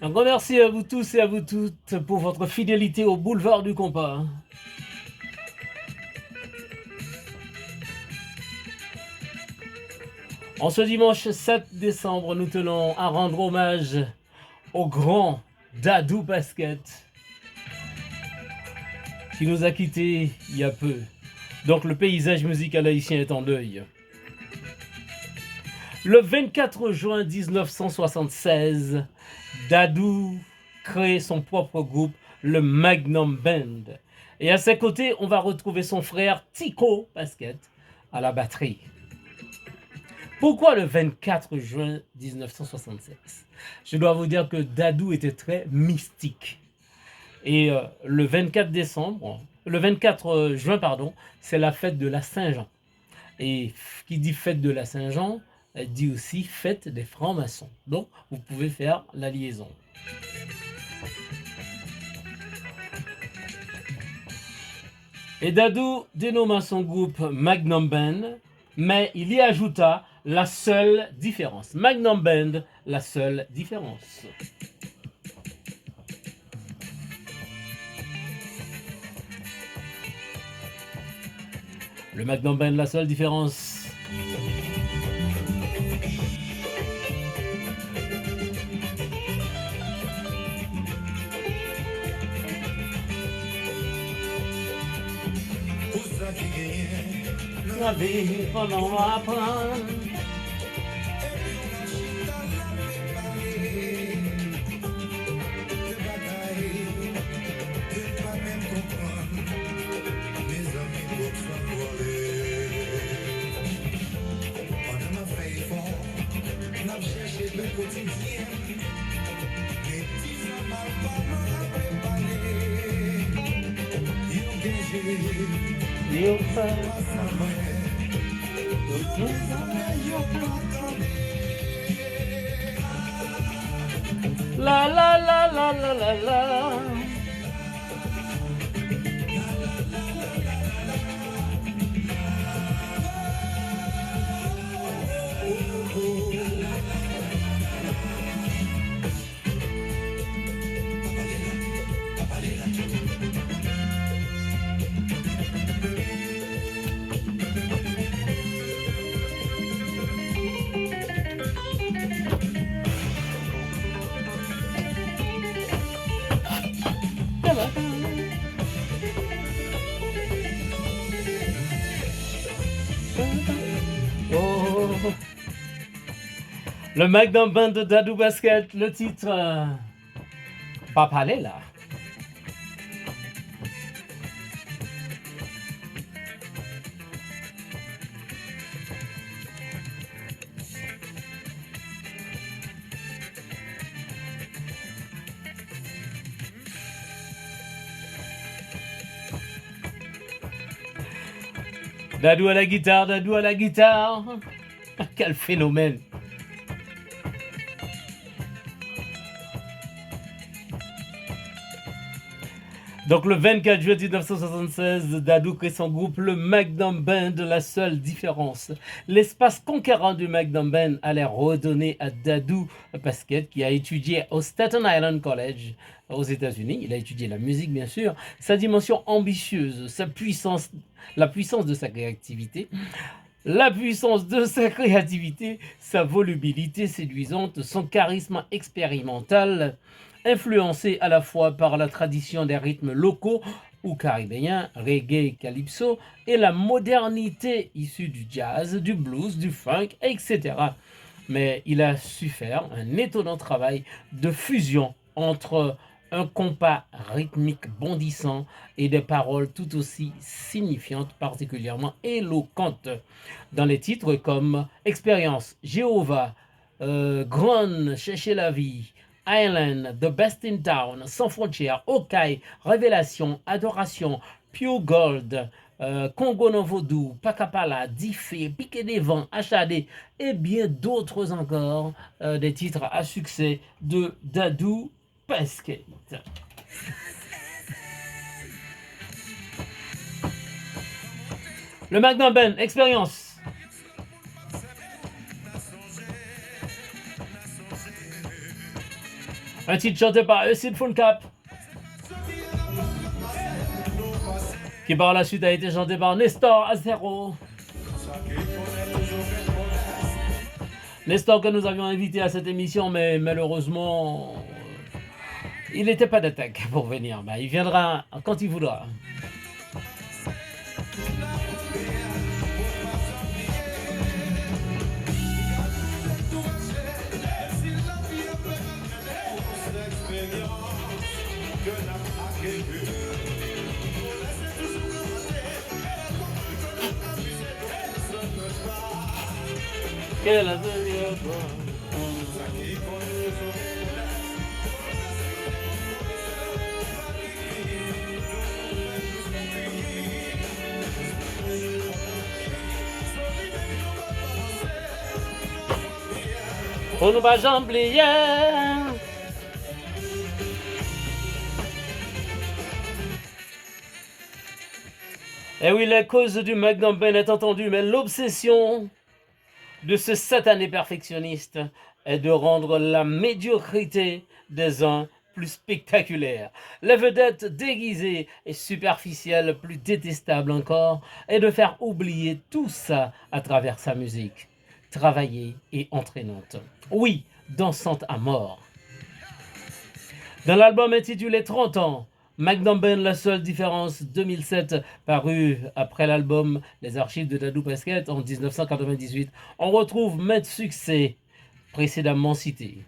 Un grand merci à vous tous et à vous toutes pour votre fidélité au boulevard du compas. En ce dimanche 7 décembre, nous tenons à rendre hommage au grand Dadou Basket qui nous a quittés il y a peu. Donc le paysage musical haïtien est en deuil. Le 24 juin 1976, Dadou crée son propre groupe, le Magnum Band. Et à ses côtés, on va retrouver son frère Tico Basket à la batterie. Pourquoi le 24 juin 1976? Je dois vous dire que Dadou était très mystique. Et le 24 juin, pardon, c'est la fête de la Saint-Jean. Et qui dit fête de la Saint-Jean, dit aussi fête des francs-maçons. Donc, vous pouvez faire la liaison. Et Dadou dénomma son groupe Magnum Band, mais il y ajouta la seule différence. Magnum Band, la seule différence. Le Magnum Band, la seule différence. La vie pendant apprendre. La la la la la la la. Oh. Le Magnum Band de Dadou Basket, le titre Papa Lela. Dadou à la guitare, Dadou à la guitare. Quel phénomène. Donc le 24 juillet 1976, Dadou crée son groupe, le Magnum Band. La seule différence, l'espace conquérant du Magnum Band allait redonner à Dadou Basket, qui a étudié au Staten Island College aux États-Unis. Il a étudié la musique, bien sûr, sa dimension ambitieuse, sa puissance, la puissance de sa créativité. La puissance de sa créativité, sa volubilité séduisante, son charisme expérimental, influencé à la fois par la tradition des rythmes locaux ou caribéens, reggae, calypso, et la modernité issue du jazz, du blues, du funk, etc. Mais il a su faire un étonnant travail de fusion entre un compas rythmique bondissant et des paroles tout aussi signifiantes, particulièrement éloquentes. Dans les titres comme Expérience, Jéhovah, Grande, Chercher la vie, Island, The Best in Town, Sans frontières, Okai, Révélation, Adoration, Pure Gold, Congo non Vaudou, Pacapala, Diffé, Piqué des Vents, HAD et bien d'autres encore, des titres à succès de Dadou Basket. Le Magnum Band, expérience. Un titre chanté par Acid Full Cap, qui par la suite a été chanté par Nestor Azero. Nestor que nous avions invité à cette émission, mais malheureusement, il n'était pas d'attaque pour venir. Il viendra quand il voudra. On nous va jambler. Eh oui, la cause du Magnum Band est entendue, mais l'obsession de ce satané perfectionniste est de rendre la médiocrité des uns plus spectaculaire, la vedette déguisée et superficielle plus détestable encore, et de faire oublier tout ça à travers sa musique, travaillée et entraînante. Oui, dansante à mort. Dans l'album intitulé 30 ans, Magnum Band, la seule différence, 2007, paru après l'album Les Archives de Dadou Basket en 1998, on retrouve maintes succès précédemment cités.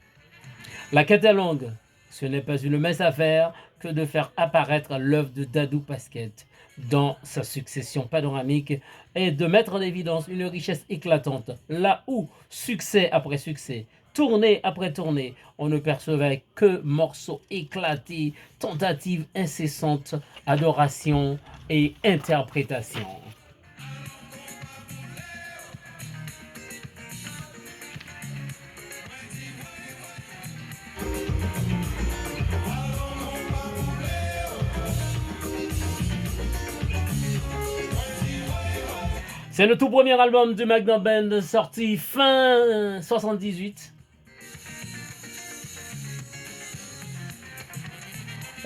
La catalogue, ce n'est pas une mince affaire que de faire apparaître l'œuvre de Dadou Basket dans sa succession panoramique et de mettre en évidence une richesse éclatante, là où, succès après succès, tournée après tournée, on ne percevait que morceaux éclatés, tentatives incessantes, adoration et interprétation. C'est le tout premier album du Magnum Band sorti fin 78.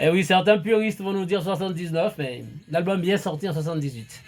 Et oui, certains puristes vont nous dire 79, mais l'album bien sorti en 78.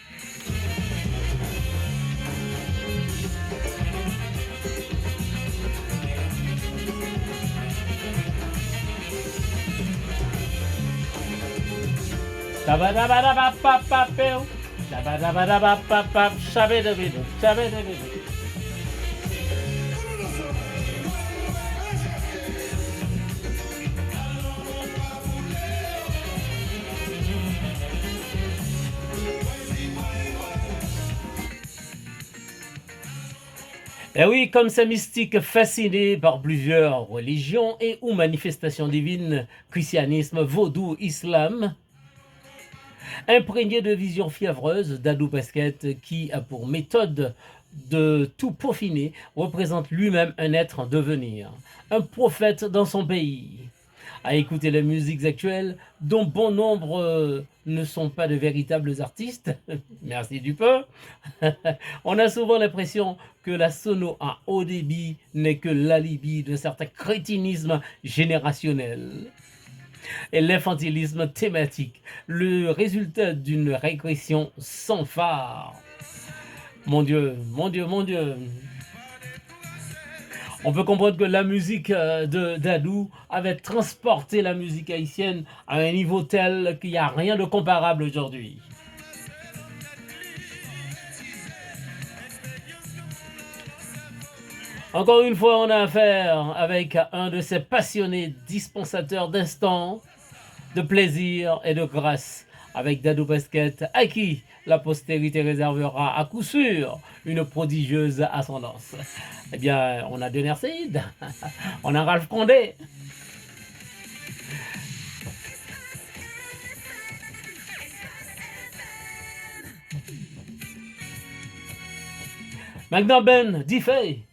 Et oui, comme ces mystiques fascinés par plusieurs religions et ou manifestations divines, christianisme, vaudou, islam, imprégné de visions fiévreuses, Dadou Basket, qui a pour méthode de tout peaufiner, représente lui-même un être en devenir, un prophète dans son pays. À écouter les musiques actuelles, dont bon nombre ne sont pas de véritables artistes, merci du peu, on a souvent l'impression que la sono à haut débit n'est que l'alibi de certains crétinismes générationnels et l'infantilisme thématique, le résultat d'une régression sans phare. Mon Dieu, mon Dieu, mon Dieu. On peut comprendre que la musique de Dadou avait transporté la musique haïtienne à un niveau tel qu'il n'y a rien de comparable aujourd'hui. Encore une fois, on a affaire avec un de ces passionnés dispensateurs d'instants, de plaisir et de grâce, avec Dadou Basket, à qui la postérité réservera à coup sûr une prodigieuse ascendance. Eh bien, on a Dener Seyd, on a Ralph Condé. Magnum Band, D-Fay.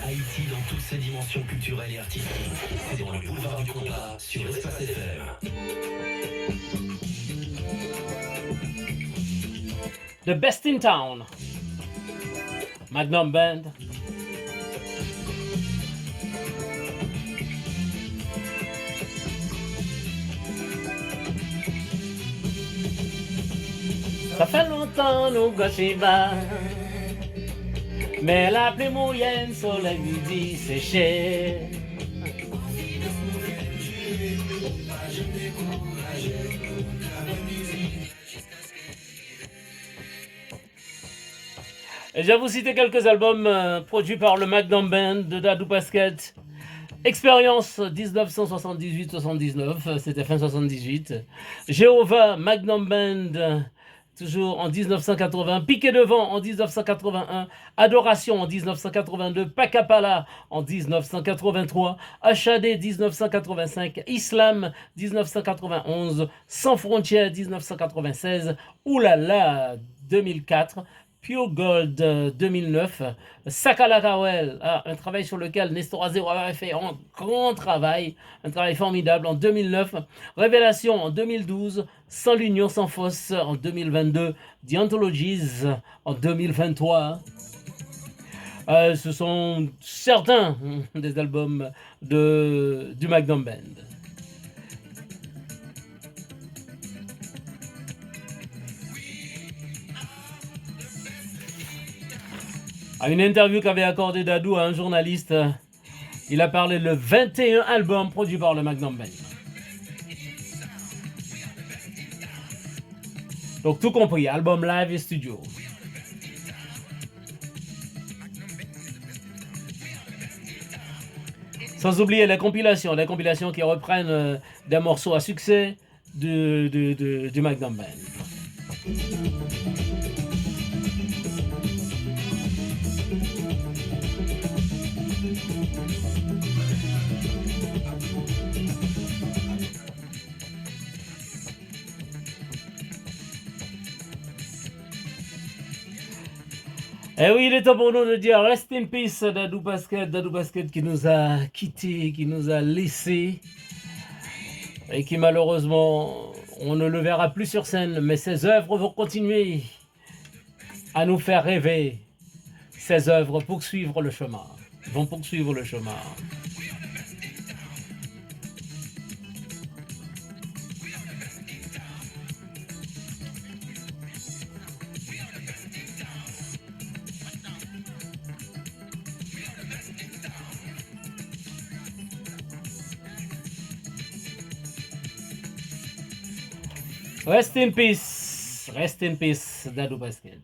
Haïti dans toutes ses dimensions culturelles et artistiques. C'est dans le boulevard du combat sur Espace FM. The Best in Town. Magnum Band. Ça fait longtemps nous gâchons, mais la pluie moyenne soleil midi séché. Et je vais vous citer quelques albums produits par le Magnum Band de Dadou Basket. Expérience 1978-79, c'était fin 78. Jéhovah, Magnum Band, toujours en 1980. Piqué devant en 1981. Adoration en 1982. Pacapala en 1983. HAD 1985. Islam 1991. Sans frontières 1996. Oulala 2004. Pure Gold 2009, Sakala Kawel, un travail sur lequel Nestor Azero avait fait un grand travail, un travail formidable en 2009, Révélation en 2012, Sans l'union, sans fosse en 2022, The Anthologies en 2023. Ce sont certains des albums du Magnum Band. À une interview qu'avait accordé Dadou à un journaliste, il a parlé de 21 albums produits par le Magnum Band. Donc tout compris, album live et studio. Sans oublier les compilations qui reprennent des morceaux à succès du Magnum Band. Et oui, il est temps pour nous de dire rest in peace Dadou Basket qui nous a quittés, qui nous a laissés et qui malheureusement, on ne le verra plus sur scène, mais ses œuvres vont continuer à nous faire rêver. Ses œuvres vont poursuivre le chemin. Rest in peace, Dadou Basket.